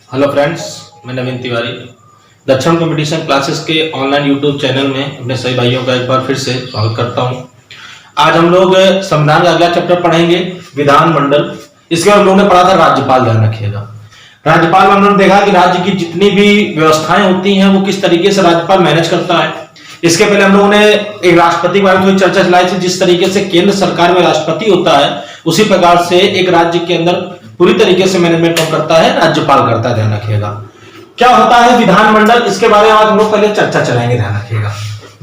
Hello friends, मैं नवीन तिवारी दक्षिण competition classes के ऑनलाइन यूट्यूब चैनल में अपने सभी भाइयों का एक बार फिर से स्वागत करता हूं। आज हम लोग संविधान का अगला चैप्टर पढ़ेंगे, विधानमंडल। इसके बाद हम लोगों ने पढ़ा था राज्यपाल, ध्यान रखिएगा। राज्यपाल में हमने देखा कि राज्य की जितनी भी व्यवस्थाएं होती हैं वो किस तरीके से राज्यपाल मैनेज करता है। इसके पहले हम लोगों ने एक राष्ट्रपति के बारे में थोड़ी चर्चा चलाई थी। जिस तरीके से केंद्र सरकार में राष्ट्रपति होता है उसी प्रकार से एक राज्य के अंदर पूरी तरीके से मैनेजमेंट कौन करता है? राज्यपाल करता है, ध्यान रखिएगा। क्या होता है विधानमंडल, इसके बारे में आज हम लोग पहले चर्चा चलाएंगे, ध्यान रखिएगा।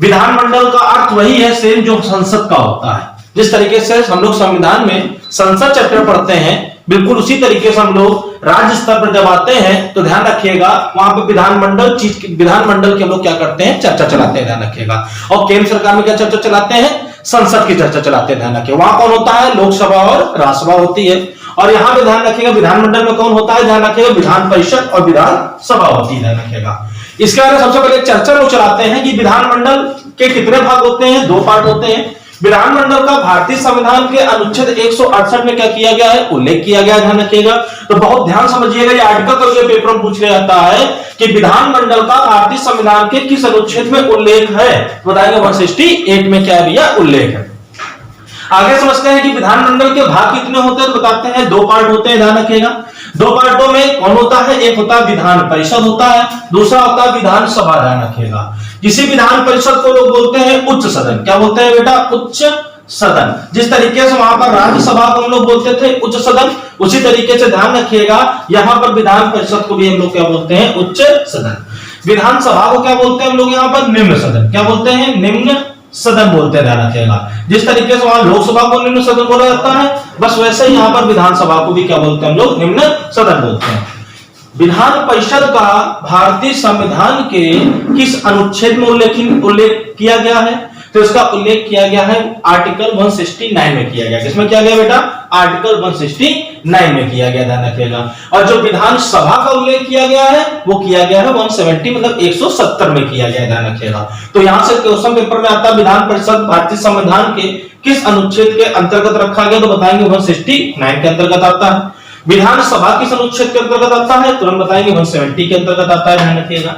विधानमंडल का अर्थ वही है सेम जो संसद का होता है। जिस तरीके से हम लोग संविधान में संसद चैप्टर पढ़ते हैं, बिल्कुल उसी तरीके से हम लोग राज्य स्तर पर जब आते हैं तो ध्यान रखिएगा वहां पे विधानमंडल के हम लोग क्या करते हैं? चर्चा चलाते हैं, ध्यान रखिएगा। और केंद्र सरकार में क्या चर्चा चलाते हैं? संसद की चर्चा चलाते हैं, ध्यान रखिएगा। वहां कौन होता है? लोकसभा और राज्यसभा होती है। और यहां पे ध्यान रखिएगा विधानमंडल में कौन होता है? ध्यान रखिएगा विधान परिषद और विधानसभा होती है, ध्यान रखिएगा। इसके बारे में सबसे पहले चर्चा लोग चलाते हैं कि विधानमंडल के कितने भाग होते हैं? 2 पार्ट होते हैं। विधानमंडल का भारतीय संविधान के अनुच्छेद 168 में क्या किया गया है? उल्लेख किया गया है, ध्यान रखिएगा। तो बहुत ध्यान समझिएगा, ये आर्टिकल तो ये पेपर में पूछ लिया जाता है कि विधानमंडल का भारतीय संविधान के किस अनुच्छेद में उल्लेख है? बताएंगे 168 में क्या भैया उल्लेख है। आगे समझते हैं कि विधानमंडल के भाग कितने होते हैं, तो बताते हैं 2 पार्ट होते हैं, ध्यान रखिएगा। 2 पार्टों में कौन होता है? एक होता है विधान परिषद होता है, दूसरा होता है विधानसभा, ध्यान रखिएगा। किसी विधान परिषद को लोग बोलते हैं उच्च सदन। क्या बोलते हैं बेटा? उच्च सदन। जिस तरीके से वहां पर राज्यसभा को हम लोग बोलते थे उच्च सदन, उसी तरीके से ध्यान रखिएगा यहां पर विधान परिषद को भी हम लोग क्या बोलते हैं? उच्च सदन। विधानसभा को क्या बोलते हैं हम लोग यहां पर? निम्न सदन। क्या बोलते हैं? निम्न सदन बोलते हैं, ध्यान रखिएगा। जिस तरीके से वहां लोकसभा को निम्न सदन बोला जाता है, बस वैसे ही यहां पर विधानसभा को भी क्या बोलते हैं हम लोग? निम्न सदन बोलते हैं। विधान परिषद का भारतीय संविधान के किस अनुच्छेद में उल्लेख किया गया है? तो इसका उल्लेख किया गया है आर्टिकल 169 में किया गया। किसमें किया गया बेटा? आर्टिकल 169 में किया गया, ध्यान रखिएगा। और जो विधानसभा का उल्लेख किया गया है वो किया गया है 170 मतलब 170 में किया गया, ध्यान रखिएगा। तो यहां से क्वेश्चन पेपर में आता है विधान परिषद भारतीय संविधान के किस अनुच्छेद के अंतर्गत रखा गया? तो बताएंगे 169 के अंतर्गत आता है। विधानसभा किस अनुच्छेद के अंतर्गत आता है? तुरंत बताएंगे 170 के अंतर्गत आता है, ध्यान रखिएगा।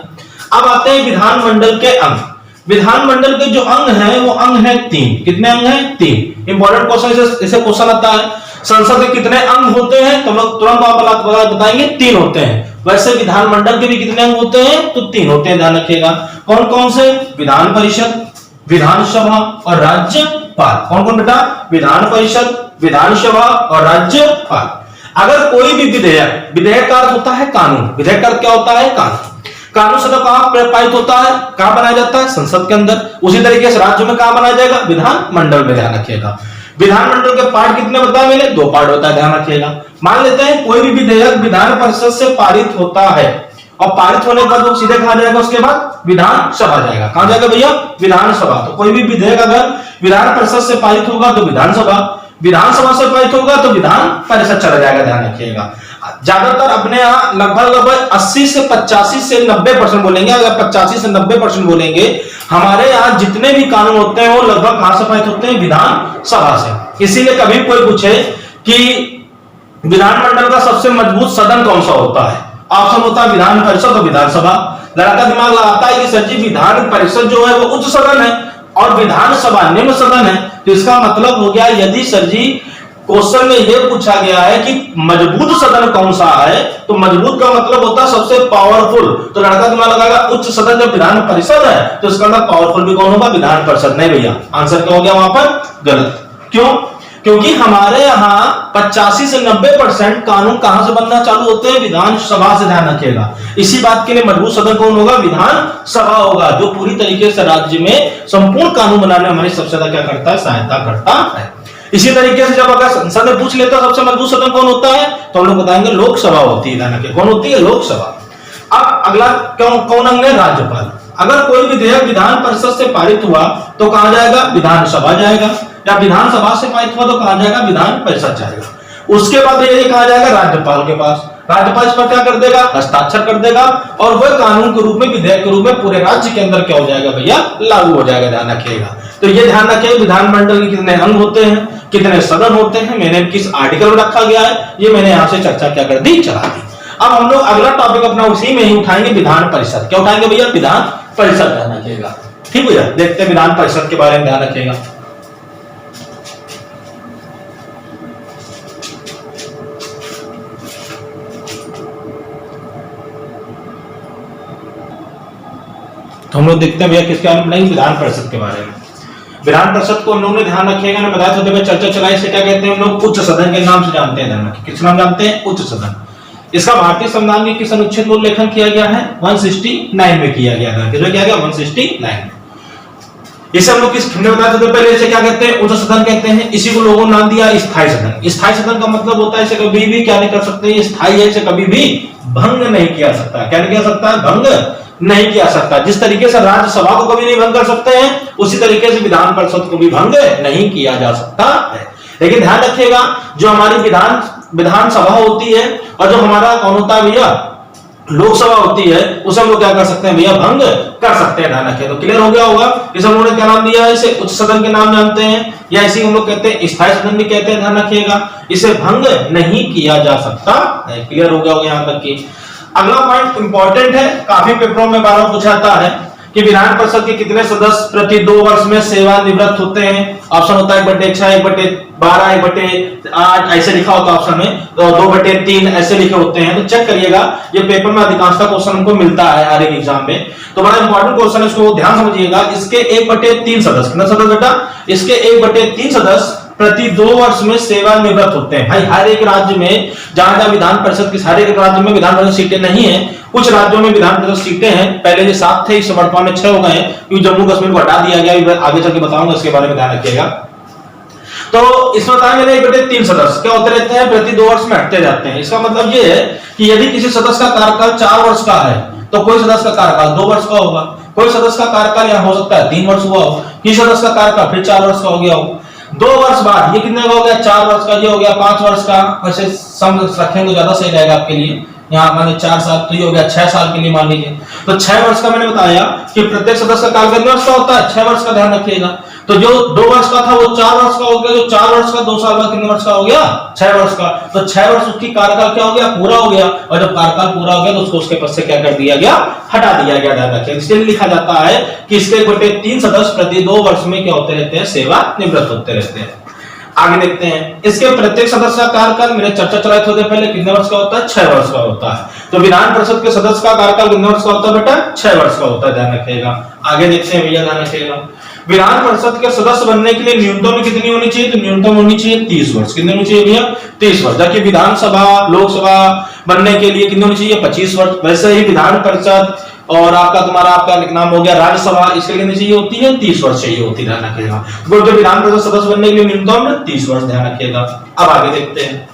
अब आते हैं विधानमंडल के अंग। विधानमंडल के जो अंग हैं वो अंग है 3। कितने अंग हैं? 3। इंपॉर्टेंट क्वेश्चन ऐसे क्वेश्चन आता है संसद के कितने अंग होते हैं? तो लोग तुरंत आप बताएंगे 3 होते हैं। वैसे विधानमंडल के भी कितने अंग होते हैं? तो 3 होते हैं, ध्यान रखिएगा। कौन कौन से? विधान परिषद, विधानसभा और राज्यपाल। कौन कौन बेटा? विधान परिषद, विधानसभा और राज्यपाल। अगर कोई भी विधेयक का अर्थ होता है कानून। विधेयक का अर्थ क्या होता है? कानून। कानून शब्द कहां पारित होता है? कहां बनाया जाता है? संसद के अंदर। उसी तरीके से राज्य में कहां बनाया जाएगा? विधानमंडल में, ध्यान रखिएगा। विधानमंडल के पार्ट कितने बताए मैंने? 2 पार्ट होता है, ध्यान रखिएगा। मान लेते हैं कोई भी विधेयक विधान परिषद से पारित होता है और पारित होने के बाद वो सीधे कहां जाएगा? उसके बाद विधानसभा जाएगा। कहां जाएगा भैया? विधानसभा। तो कोई भी विधेयक अगर विधान परिषद से पारित होगा तो विधानसभा, विधानसभा से पारित होगा तो विधान परिषद चला जाएगा, ध्यान रखिएगा। ज्यादातर अपने यहाँ लगभग 80 से 85 से 90% बोलेंगे। अगर 85 से 90% बोलेंगे, हमारे यहाँ जितने भी कानून होते हैं वो लगभग कहां से पारित होते हैं? विधानसभा से। इसीलिए कभी कोई पूछे कि विधानमंडल का सबसे मजबूत सदन कौन सा होता है? ऑप्शन होता है विधान परिषद और विधानसभा। लड़का दिमाग लगाता है कि सर जी विधान परिषद जो है वो उच्च सदन है और विधानसभा निम्न सदन है। तो इसका मतलब हो गया यदि सर जी क्वेश्चन में यह पूछा गया है कि मजबूत सदन कौन सा है, तो मजबूत का मतलब होता है सबसे पावरफुल। तो लड़का दिमाग लगाएगा उच्च सदन जब विधान परिषद है तो इसका अंदर पावरफुल भी कौन होगा? विधान परिषद। नहीं भैया, आंसर क्या हो गया वहां पर? गलत। क्यों? क्योंकि हमारे यहाँ 85 से 90% कानून कहां से बनना चालू होते हैं? विधानसभा से, ध्यान रखिएगा। इसी बात के लिए मजबूत सदन कौन होगा? विधानसभा होगा, जो पूरी तरीके से राज्य में संपूर्ण कानून बनाने में हमारी सबसे ज्यादा क्या करता है? सहायता करता है। इसी तरीके से जब अगर संसद में पूछ लेते सबसे मजबूत सदन कौन होता है, तो हम लोग बताएंगे लोकसभा होती है, ध्यान रखिए। कौन होती है? लोकसभा। अब अगला कौन अंग है? राज्यपाल। अगर कोई विधेयक विधान परिषद से पारित हुआ तो कहां जाएगा? विधानसभा जाएगा। या विधानसभा से पारित हुआ तो कहां जाएगा? विधान परिषद जाएगा। उसके बाद ये कहा जाएगा राज्यपाल के पास। राज्यपाल इस पर क्या कर देगा? हस्ताक्षर कर देगा और वह कानून के रूप में, विधेयक के रूप में पूरे राज्य के अंदर क्या हो जाएगा भैया? लागू हो जाएगा, ध्यान रखिएगा। तो ये ध्यान रखिए विधानमंडल के कितने अंग होते हैं, कितने सदन होते हैं, मैंने किस आर्टिकल में रखा गया है, ये मैंने यहां से चर्चा क्या कर दी? चला दी। अब हम लोग अगला टॉपिक अपना उसी में ही उठाएंगे, विधान परिषद। क्या उठाएंगे भैया? विधान परिषद ध्यान रखिएगा। ठीक भैया, देखते हैं विधान परिषद के बारे में, ध्यान रखिएगा। तो हम लोग देखते हैं भैया किसके बारे में नहीं, विधान परिषद के बारे में। विधान परिषद को हम लोगों ने ध्यान रखिएगा ना, बताया था चर्चा चलाई, इसे क्या कहते हैं हम लोग? उच्च सदन के नाम से जानते हैं। ध्यान रखिए, किस नाम जानते हैं? उच्च सदन। इसका भारतीय संविधान के किस अनुच्छेद में उल्लेखन किया गया है? 169 में किया गया था। किसमें किया गया? 169। इसे हम लोग किस हमने बताया था पहले, इसे क्या कहते हैं? उच्च सदन कहते हैं। इसी को लोगों ने नाम दिया स्थायी सदन। स्थायी सदन का मतलब होता है इसे कभी भी क्या नहीं कर सकते, ये स्थायी है, इसे कभी भी भंग नहीं किया सकता। क्या नहीं किया सकता? भंग नहीं किया सकता। जिस तरीके से राज्यसभा को कभी नहीं भंग कर सकते हैं, उसी तरीके से विधान परिषद को भी भंग नहीं किया जा सकता है। लेकिन ध्यान रखिएगा, जो हमारी विधानसभा होती है और जो हमारा कौन होता है भैया? लोकसभा होती है, उसे हम लोग क्या कर सकते हैं भैया? भंग कर सकते हैं। ध्यान रखिए, तो क्लियर हो गया होगा। इसे हम लोगों ने क्या नाम दिया है? इसे उच्च सदन के नाम जानते हैं, या इसी हम लोग कहते हैं स्थायी सदन भी कहते हैं। ध्यान रखिएगा, इसे भंग नहीं किया जा सकता है। क्लियर हो गया होगा यहाँ तक की। अगला पॉइंट इंपॉर्टेंट है, काफी पेपरों में बार पूछाता है कि विधान परिषद के कितने सदस्य प्रति 2 वर्ष में सेवानिवृत्त होते हैं? ऑप्शन होता है 1/6, 1/12, 1/8, ऐसे लिखा होता है ऑप्शन में, तो 2/3 ऐसे लिखे होते हैं। तो चेक करिएगा, ये पेपर में अधिकांशतः क्वेश्चन हमको मिलता है हर एक एग्जाम में, तो बड़ा इंपॉर्टेंट क्वेश्चन है, इसको ध्यान समझिएगा। इसके 1/3 सदस्य, कितना सदस्य बेटा? इसके 1/3 सदस्य प्रति 2 वर्ष में सेवानिवृत्त होते हैं। भाई हर एक राज्य में, जहां जहां विधान परिषद की, हर एक राज्य में विधान परिषद सीटें नहीं है, कुछ राज्यों में विधान परिषद सीटें हैं। पहले जो 7 थे, इस वर्तमान में 6 हो गए हैं, क्योंकि जम्मू कश्मीर को हटा दिया गया। आगे चल के बताऊंगा इसके बारे में, ध्यान रखिएगा। तो इसमें बताया मैंने 1/3 सदस्य क्या होते रहते हैं? प्रति 2 वर्ष में हटते जाते हैं। इसका मतलब ये है कि यदि किसी सदस्य का कार्यकाल 4 वर्ष का है, तो कोई सदस्य का कार्यकाल 2 वर्ष का होगा। कोई सदस्य का कार्यकाल यहाँ हो सकता है 3 वर्ष हुआ हो, किसी सदस्य का कार्यकाल फिर 4 वर्ष का हो गया हो। 2 वर्ष बाद ये कितने का हो गया? 4 वर्ष का, ये हो गया 5 वर्ष का। वैसे सम रखेंगे तो ज्यादा सही रहेगा आपके लिए। यहाँ मैंने 4 साल, तो ये हो गया 6 साल के लिए मान लीजिए। तो 6 वर्ष का मैंने बताया कि प्रत्येक सदस्य का काल कितने वर्ष का होता है? 6 वर्ष का। ध्यान रखिएगा, तो जो 2 वर्ष का था वो 4 वर्ष का हो गया, जो 4 वर्ष का 2 साल बाद कितने वर्ष का हो गया? 6 वर्ष का। तो 6 वर्ष उसकी कार्यकाल क्या हो गया? पूरा हो गया। और जब कार्यकाल पूरा हो गया तो उसको उसके पद से क्या कर दिया गया? हटा दिया गया। ध्यान रखिए, इसलिए लिखा जाता है कि इसके 1/3 सदस्य प्रति 2 वर्ष में क्या होते रहते हैं? सेवानिवृत्त होते रहते हैं। आगे देखते हैं, इसके प्रत्येक सदस्य का कार्यकाल मैंने चर्चा चलाई थोड़ी देर पहले, कितने वर्ष का होता है? 6 वर्ष का होता है। तो विधान परिषद के सदस्य का कार्यकाल कितने वर्ष का होता है बेटा? 6 वर्ष का होता है। ध्यान रखिएगा। आगे देखते हैं भैया, ध्यान रखिएगा। विधान परिषद के सदस्य बनने के लिए न्यूनतम कितनी होनी चाहिए? तो न्यूनतम होनी चाहिए 30 वर्ष। कितनी होनी चाहिए भैया? 30 वर्ष। जबकि विधानसभा, लोकसभा बनने के लिए कितनी होनी चाहिए? 25 वर्ष। वैसे ही विधान परिषद और आपका नाम हो गया राज्यसभा, इसके लिए चाहिए होती है 30 वर्ष चाहिए होती है। ध्यान रखिएगा, तो जो विधान परिषद सदस्य बनने के लिए न्यूनतम 30 वर्ष। ध्यान रखिएगा। अब आगे देखते हैं,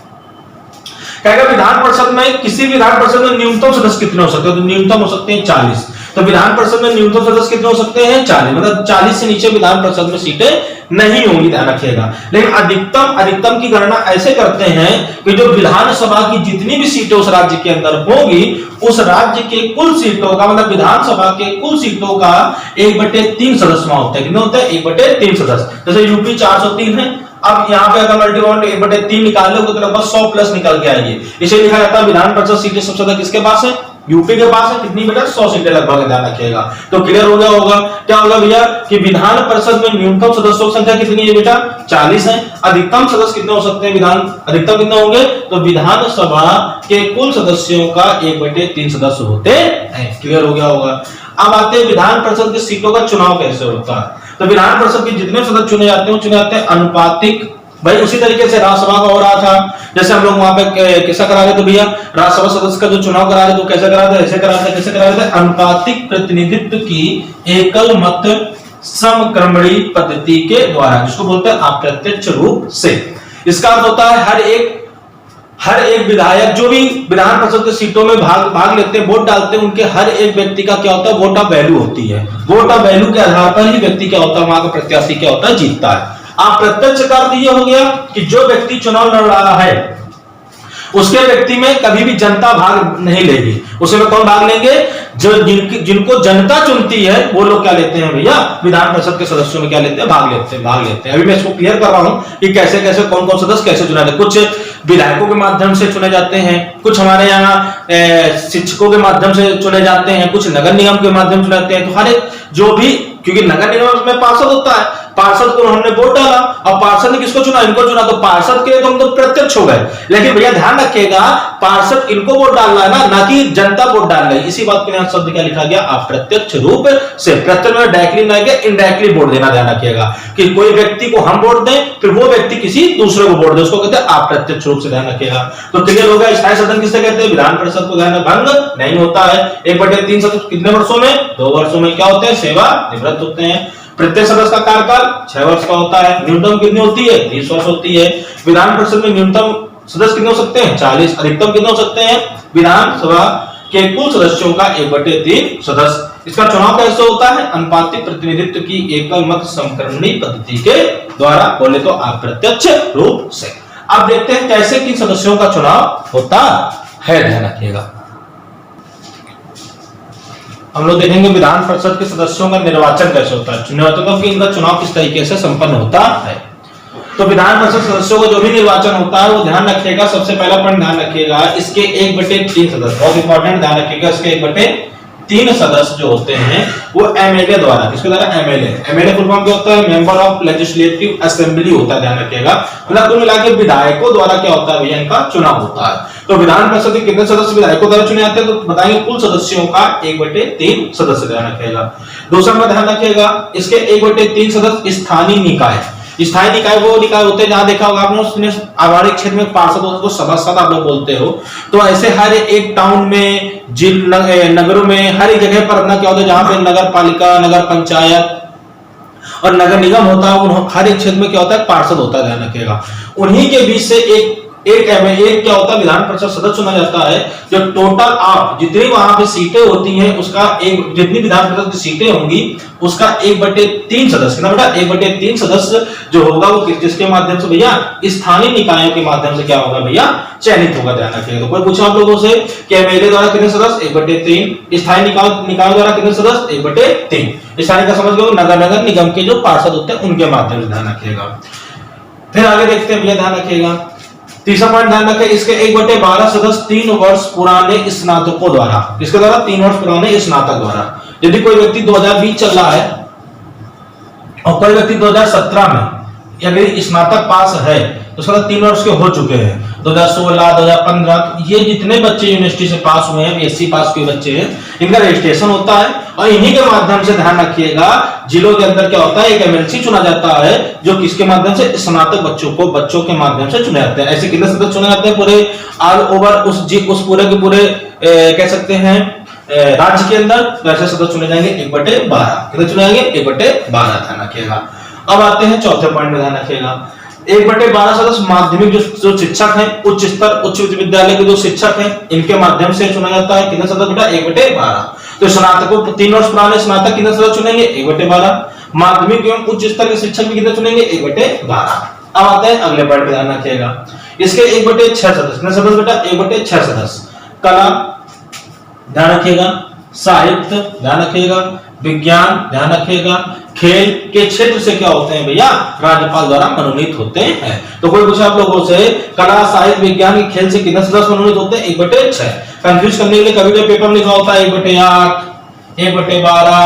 कहेगा विधान परिषद में, किसी विधान परिषद में न्यूनतम सदस्य कितने हो सकते हैं? तो न्यूनतम हो सकते हैं 40। तो विधान परिषद में न्यूनतम सदस्य कितने हो सकते हैं? 40। मतलब 40 से नीचे विधान परिषद में सीटें नहीं होंगी। ध्यान रखिएगा। लेकिन अधिकतम की गणना ऐसे करते हैं कि जो विधानसभा की जितनी भी सीटें उस राज्य के अंदर होगी, उस राज्य के कुल सीटों का, मतलब विधानसभा के कुल सीटों का 1/3 सदस्य होते हैं। कितने होते हैं? 1/3 सदस्य। जैसे यूपी 403 है, अब यहाँ पे अगर मल्टीपल 1/3 निकाल लो तो लगभग 100 प्लस निकल के आएगी। इसे लिखा जाता है विधान परिषद सीटें सबसे ज्यादा किसके पास है? यूपी के पास है। कितनी बेटा? 100 सीटें लगभग। ध्यान रखिएगा। तो क्लियर हो गया होगा। क्या होगा भैया कि विधान परिषद में न्यूनतम सदस्यों की संख्या कितनी है बेटा? 40 है। अधिकतम सदस्य कितने हो सकते हैं? अधिकतम कितने होंगे? तो विधानसभा के कुल सदस्यों का 1/3 सदस्य होते हैं। क्लियर हो गया होगा। अब आते हैं विधान परिषद की सीटों का चुनाव कैसे होता है। तो विधान परिषद के जितने सदस्य चुने जाते हैं अनुपातिक। भाई उसी तरीके से राज्यसभा का हो रहा था, जैसे हम लोग वहां पे कैसा करा रहे थे भैया? राज्यसभा सदस्य का जो चुनाव करा रहे तो कैसे करा रहे? ऐसे करा रहे, कैसे करा रहे थे? अनुपातिक प्रतिनिधित्व की एकल मत समक्रमणी पद्धति के द्वारा, जिसको बोलते हैं अप्रत्यक्ष रूप से। इसका अर्थ होता है हर एक विधायक जो भी विधान परिषद की सीटों में भाग लेते हैं, वोट डालते हैं, उनके हर एक व्यक्ति का क्या होता है? वोट ऑफ वैल्यू होती है। वोट ऑफ वैल्यू के आधार पर ही व्यक्ति क्या होता है? वहां का प्रत्याशी क्या होता है? जीतता है। अप्रत्यक्ष का अर्थ यह हो गया कि जो व्यक्ति चुनाव लड़ रहा है उसके व्यक्ति में कभी भी जनता भाग नहीं लेगी। उसमें कौन भाग लेंगे? जो जिनको जनता चुनती है वो लोग क्या लेते हैं भैया, विधान परिषद के सदस्यों में क्या लेते हैं, भाग लेते हैं। अभी मैं इसको क्लियर कर रहा हूं कि कैसे कैसे कौन कौन सदस्य कैसे चुना जाते हैं। कुछ विधायकों के माध्यम से चुने जाते हैं, कुछ हमारे यहाँ शिक्षकों के माध्यम से चुने जाते हैं, कुछ नगर निगम के माध्यम से चुने जाते हैं। तो हर एक जो भी, क्योंकि नगर निगम में पार्षद होता है, पार्षद को हमने वोट डाला, अब पार्षद ने किसको चुना, इनको चुना, तो पार्षद के लिए तो हम तो प्रत्यक्ष हो गए। लेकिन भैया ध्यान रखिएगा, पार्षद इनको वोट डाल रहा है ना कि जनता वोट डाल रही है। इसी बात के लिए शब्द क्या लिखा गया, अप्रत्यक्ष रूप से। प्रत्यक्ष में डायरेक्टली ना के इनडायरेक्टली वोट देना, ध्यान रखिएगा कि कोई व्यक्ति को हम वोट दें फिर वो व्यक्ति किसी दूसरे को वोट दे, उसको कहते हैं अप्रत्यक्ष रूप से, ध्यान रखिएगा। तो क्लियर हो गया, स्थायी सदन किसे कहते हैं, विधान परिषद को भंग नहीं होता है। 1/3 सदस्य कितने वर्षों में, 2 वर्षों में क्या होते हैं, सेवा निवृत्त होते हैं। प्रत्येक सदस्य का कार्यकाल 6 वर्ष का होता है। न्यूनतम कितनी होती है, 20 वर्ष होती है। विधान परिषद में न्यूनतम सदस्य कितने हो सकते हैं, 40। अधिकतम कितने हो सकते हैं, विधानसभा के कुल सदस्यों का 1/3 सदस्य। इसका चुनाव कैसे होता है, अनुपातिक प्रतिनिधित्व की एकल मत समकरणी पद्धति के द्वारा, बोले तो अप्रत्यक्ष रूप से। अब देखते हैं कैसे किन सदस्यों का चुनाव होता है, ध्यान रखिएगा। हम लोग देखेंगे विधान परिषद के सदस्यों का निर्वाचन कैसे होता है, निर्वाचकों की इनका चुनाव किस तरीके से संपन्न होता है। तो विधान परिषद सदस्यों को जो भी निर्वाचन होता है वो ध्यान रखिएगा, सबसे पहला पॉइंट ध्यान रखिएगा, इसके 1/3 सदस्य, बहुत इंपॉर्टेंट, ध्यान रखिएगा, इसके 1/3 सदस्य जो होते हैं वो एमएलए द्वारा, किसके द्वारा, एमएलए फुल फॉर्म क्या होता है, मेंबर ऑफ लेजिस्लेटिव असेंबली होता है, ध्यान रखिएगा। मतलब कुल मिला के विधायकों द्वारा क्या होता है भैया, इनका चुनाव होता है। तो विधान परिषद के कितने सदस्य विधायकों द्वारा चुने जाते हैं, तो बताएंगे कुल सदस्यों का 1/3 सदस्य, ध्यान रखिएगा। दूसरा में ध्यान रखिएगा, इसके 1/3 सदस्य स्थानीय निकाय। स्थायी निकाय वो निकाय होते हैं जहां देखा होगा आपने आवारिक क्षेत्र में पार्षद को सभासद आप लोग बोलते हो। तो ऐसे हर एक टाउन में, नगरों में, हर एक जगह पर अपना क्या होता है, जहां पे नगर पालिका, नगर पंचायत और नगर निगम होता है, हर एक क्षेत्र में क्या होता है, पार्षद होता है, ध्यान रखिएगा। उन्हीं के बीच से एक क्या होता है, विधान परिषद सदस्य चुना जाता है, जो टोटल आप जितनी वहां पे सीटें होती हैं उसका जितनी विधान परिषद की सीटें होंगी उसका 1/3 सदस्य, ना बेटा, 1/3 सदस्य जो होगा वो किसके माध्यम से भैया, स्थानीय निकायों के माध्यम से क्या होगा भैया, चयनित होगा, ध्यान रखिएगा। तो कोई पूछा आप लोगों से कि एमएलए द्वारा कितने सदस्य, 1/3, स्थानीय निकायों द्वारा कितने सदस्य, 1/3। स्थानीय का समझ गए, नगर निगम के जो पार्षद होते हैं उनके माध्यम से, ध्यान रखिएगा। फिर आगे देखते हैं भैया, ध्यान रखिएगा, तीसरा पॉइंट ध्यान रखें, इसके 1/12 सदस्य 3 वर्ष पुराने स्नातकों द्वारा, किसके द्वारा, 3 वर्ष पुराने स्नातक द्वारा। यदि कोई व्यक्ति 2020 चल रहा है और कोई व्यक्ति 2017 में यदि स्नातक पास है तो उसका 3 वर्ष के हो चुके हैं, 2016, 2015, ये जितने बच्चे यूनिवर्सिटी से पास हुए हैं, बीएससी पास के बच्चे हैं, इनका रजिस्ट्रेशन होता है और इन्हीं के माध्यम से, ध्यान रखिएगा, जिलों के अंदर क्या होता है, एक एमएलसी चुना जाता है जो किसके माध्यम से, स्नातक बच्चों के माध्यम से चुने जाते हैं। ऐसे कितने सदस्य चुने जाते हैं पूरे ऑल ओवर उस पूरे के पूरे कह सकते हैं राज्य के अंदर, वैसे सदस्य चुने जाएंगे 1/12। कितने चुने जाएंगे, 1/12, ध्यान रखिएगा। अब आते हैं चौथे पॉइंट में, ध्यान रखिएगा, 1/12 सदस्य माध्यमिक जो शिक्षक हैं, उच्च स्तर उच्च विद्यालय के जो शिक्षक हैं, इनके माध्यम से चुना जाता है। कितने सदस्य बेटा, 1/12। तो स्नातकों 3 वर्ष पुराने स्नातक कितने सदस्य चुनेंगे, 1/12। माध्यमिक एवं उच्च स्तर के शिक्षक भी कितने चुनेंगे, 1/12। अब आते हैं अगले पॉइंट पे, ध्यान रखिएगा, इसके 1/6 सदस्य, कितने सदस्य बेटा, 1/6 सदस्य। कला, ध्यान रखिएगा, साहित्य, ध्यान रखिएगा, विज्ञान, ध्यान रखिएगा, खेल के क्षेत्र से क्या होते हैं भैया, राज्यपाल द्वारा मनोनीत होते हैं। तो कोई पूछा आप लोगों से, कला, साहित्य, विज्ञान के खेल से कितने सदस्य मनोनीत होते हैं, 1/6। कंफ्यूज करने के लिए कभी भी पेपर में लिखा होता है 1/8, 1/12,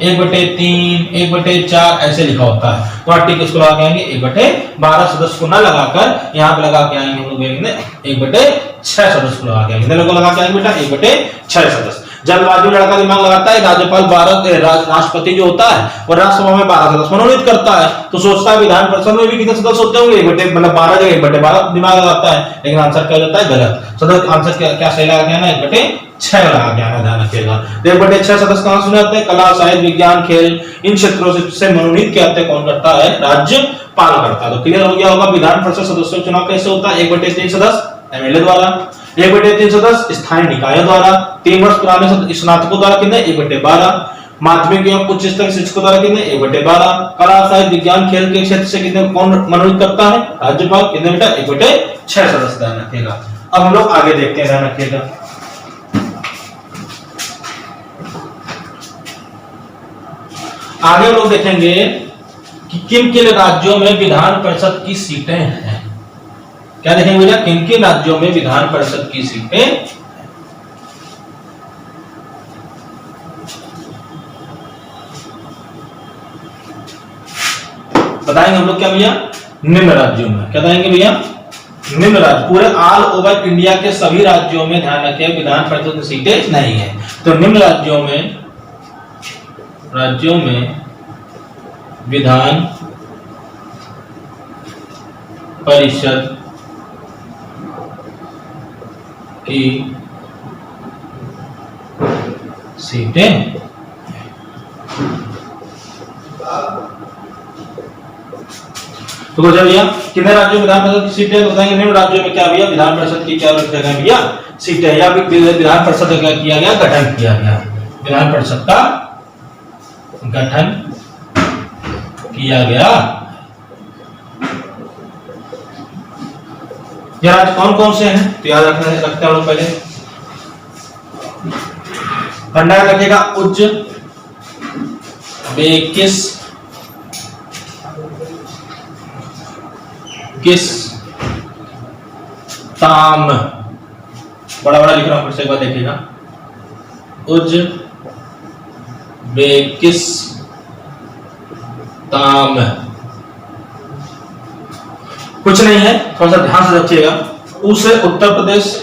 1/3, 1/4, ऐसे लिखा होता है। तो ठीक इसको लगा के आएंगे 1/12 सदस्य को ना लगाकर यहाँ पे लगा के आएंगे हम लोग 1/6 सदस्य को लगा के आएंगे, लगा के आएंगे बेटा 1/6 सदस्य। जल्दबाजी में लड़का दिमाग लगाता है, राज्यपाल राष्ट्रपति जो होता है वो राज्यसभा में 12 सदस्य मनोनीत करता है, तो सोचता है विधान परिषद में भी कितने सदस्य होते होंगे, 12 जगह 1/12 दिमाग लगाता है, लेकिन आंसर क्या होता है, गलत। सदस्य आंसर क्या सही लगा के आना, 1/6 लगा के आना, ध्यान रखिएगा। 1/6 सदस्य कहां सुने जाते हैं, कला, साहित्य, विज्ञान, खेल, इन क्षेत्रों से मनोनीत क्या कौन करता है, राज्यपाल करता है। तो क्लियर हो गया होगा विधान परिषद सदस्यों का चुनाव कैसे होता है, 1/3 सदस्य एमएलए द्वारा, 1/3 सदस्य स्थानीय निकायों द्वारा, 3 वर्ष पुराने स्नातकों द्वारा, कितने, 1/12। माध्यमिक एवं उच्च स्तरीय शिक्षकों द्वारा कितने 1/12। कला साहित्य विज्ञान खेल के क्षेत्र से कितने कौन मनोनीत करता है? राज्यपाल। कितने बेटा? 1/6 सदस्य, ध्यान रखिएगा। अब हम लोग आगे देखते हैं, ध्यान रखिएगा। आगे हम लोग देखेंगे कि किन किन राज्यों में विधान परिषद की सीटें हैं। क्या देखेंगे भैया? किन किन राज्यों में विधान परिषद की सीटें। बताएंगे हम लोग क्या भैया? निम्न राज्यों में। क्या बताएंगे भैया? निम्न राज्य, पूरे ऑल ओवर इंडिया के सभी राज्यों में ध्यान रखें विधान परिषद की सीटें नहीं है। तो निम्न राज्यों में विधान परिषद की सीटें तो भैया कितने राज्यों में विधान परिषद की सीटें बताएंगे? निम्न राज्यों में क्या भैया विधान परिषद की क्या रखा भैया? सीटें, या विधान परिषद का क्या किया गया? गठन किया गया। विधान परिषद का गठन किया गया। ये राज्य कौन कौन से हैं? तो याद रखते हैं हम लोग पहले। भंडार रखेगा उज्बेकिस्तान, बड़ा बड़ा लिख रहा हूं, फिर से एक बार देखिएगा। उज्बेकिस्तान कुछ नहीं है, थोड़ा सा ध्यान से रखिएगा। उसे उत्तर प्रदेश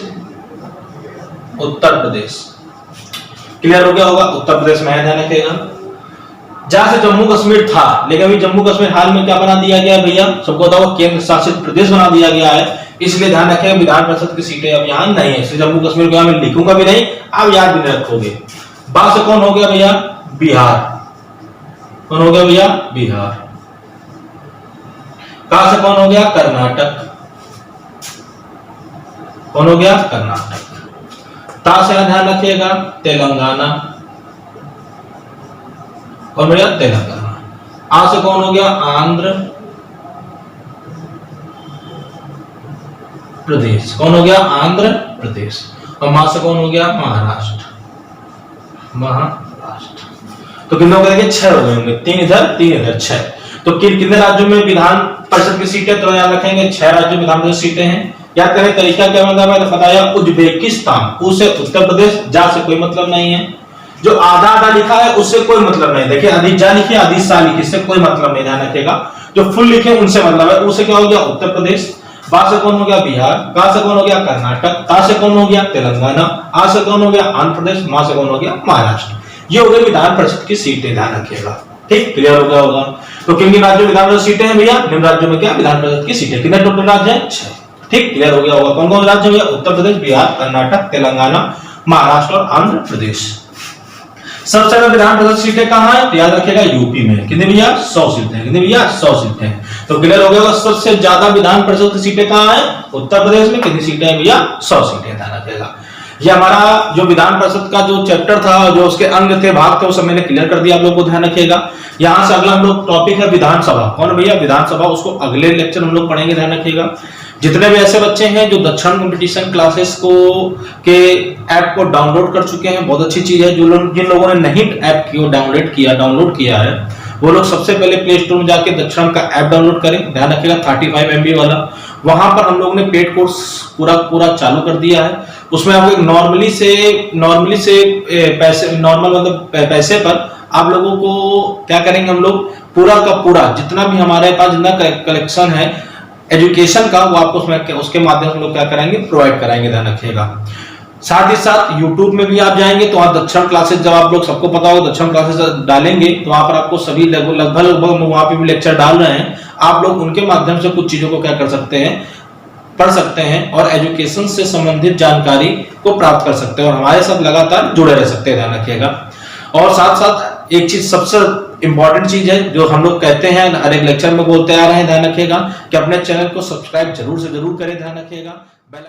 क्लियर हो गया होगा। उत्तर प्रदेश में है, ध्यान रखिएगा। जहां से जम्मू कश्मीर था, लेकिन अभी जम्मू कश्मीर हाल में क्या बना दिया गया भैया? सबको बताओ, केंद्र शासित प्रदेश बना दिया गया है। इसलिए ध्यान रखिएगा विधान परिषद की सीटें अब यहाँ नहीं है। इसलिए जम्मू कश्मीर को यहाँ मैं लिखूंगा भी नहीं, आप याद भी नहीं रखोगे। बाद से कौन हो गया भैया? बिहार। कौन हो गया भैया? बिहार। कहां से कौन हो गया? कर्नाटक। कौन हो गया? कर्नाटक। ता से ध्यान रखिएगा तेलंगाना। कौन भैया? तेलंगाना। आ से कौन हो गया? आंध्र प्रदेश। कौन हो गया? आंध्र प्रदेश। और मा से कौन हो गया? महाराष्ट्र। तो कितने हो गए? 6 हो गए होंगे, 3 इधर 3 इधर, 6। तो कितने राज्यों में विधान परिषद की सीटें? तो याद रखेंगे 6 राज्यों में विधान परिषद सीटें हैं। याद करें तरीका क्या मतलब मैंने बताया। उज्बेकिस्तान, उसे उत्तर प्रदेश, जा से कोई मतलब नहीं है। जो आधा आधा लिखा है उससे कोई मतलब नहीं। देखिए आधी जा लिखी, आधी सा लिखी, इससे कोई मतलब नहीं, ध्यान रखिएगा। जो फुल लिखे उनसे मतलब है। उसे क्या हो गया? उत्तर प्रदेश। बा से कौन हो गया? बिहार। का से कौन हो गया? कर्नाटक। ता से कौन हो गया? तेलंगाना। आ से कौन हो गया? आंध्र प्रदेश। मा से कौन हो गया? महाराष्ट्र। ये हो गई विधान परिषद की सीटें, ध्यान रखिएगा। ठीक, क्लियर हो गया होगा। तो किन किन राज्यों में विधान परिषद सीटें हैं भैया? निम्न राज्यों में क्या विधान परिषद की सीटें। कितने टोटल राज्य हैं? 6। ठीक, क्लियर हो गया होगा। कौन कौन राज्य भैया? उत्तर प्रदेश, बिहार, कर्नाटक, तेलंगाना, महाराष्ट्र और आंध्र प्रदेश। सबसे ज्यादा विधान परिषद सीटें कहां है? तो याद रखिएगा यूपी में। कितने भैया? 100 सीटें। कितने भैया? 100 सीटें। तो क्लियर हो गया होगा। सबसे ज्यादा विधान परिषद की सीटें कहां है? उत्तर प्रदेश में। कितनी सीटें हैं भैया? 100 सीटें, ध्यान रखिएगा। ये हमारा जो विधान परिषद का जो चैप्टर था, जो उसके अंग थे, भाग थे, वो सब मैंने क्लियर कर दिया आप लोगों को, ध्यान रखिएगा। यहां से अगला हम लोग टॉपिक है विधानसभा। कौन भैया? विधानसभा। उसको अगले लेक्चर हम लोग पढ़ेंगे, ध्यान रखिएगा। जितने भी ऐसे बच्चे हैं जो दक्षण कंपटीशन क्लासेस को के ऐप को डाउनलोड कर चुके हैं, बहुत अच्छी चीज है। जो लोग जिन लोगों ने नहीं ऐप को डाउनलोड किया है, वो लोग सबसे पहले प्ले स्टोर में जाके दक्षण का ऐप डाउनलोड करें, ध्यान रखिएगा 35 MB वाला। वहां पर हम लोगों ने पेड कोर्स पूरा चालू कर दिया है। उसमें आपको एक नॉर्मली से पैसे, नॉर्मल मतलब पैसे पर आप लोगों को क्या करेंगे, हम लोग पूरा का पूरा जितना भी हमारे पास जितना कलेक्शन है एजुकेशन का, वो आपको उसके माध्यम से लोग क्या कराएंगे, प्रोवाइड कराएंगे, ध्यान रखिएगा। साथ ही साथ YouTube में भी आप जाएंगे तो वहां दक्षण क्लासेस, जब आप लोग सबको पता होगा दक्षण क्लासेस डालेंगे तो वहां पर आपको सभी लगभग वहां पे भी लेक्चर डाल रहे हैं। आप लोग उनके माध्यम से कुछ चीजों को क्या कर सकते हैं, पढ़ सकते हैं और एजुकेशन से संबंधित जानकारी को प्राप्त कर सकते हैं और हमारे साथ लगातार जुड़े रह सकते हैं, ध्यान रखिएगा। और साथ साथ एक चीज सबसे इंपॉर्टेंट चीज है जो हम लोग कहते हैं, हर एक लेक्चर में बोलते आ रहे हैं, ध्यान रखिएगा कि अपने चैनल को सब्सक्राइब जरूर से जरूर करें, ध्यान रखिएगा। बेल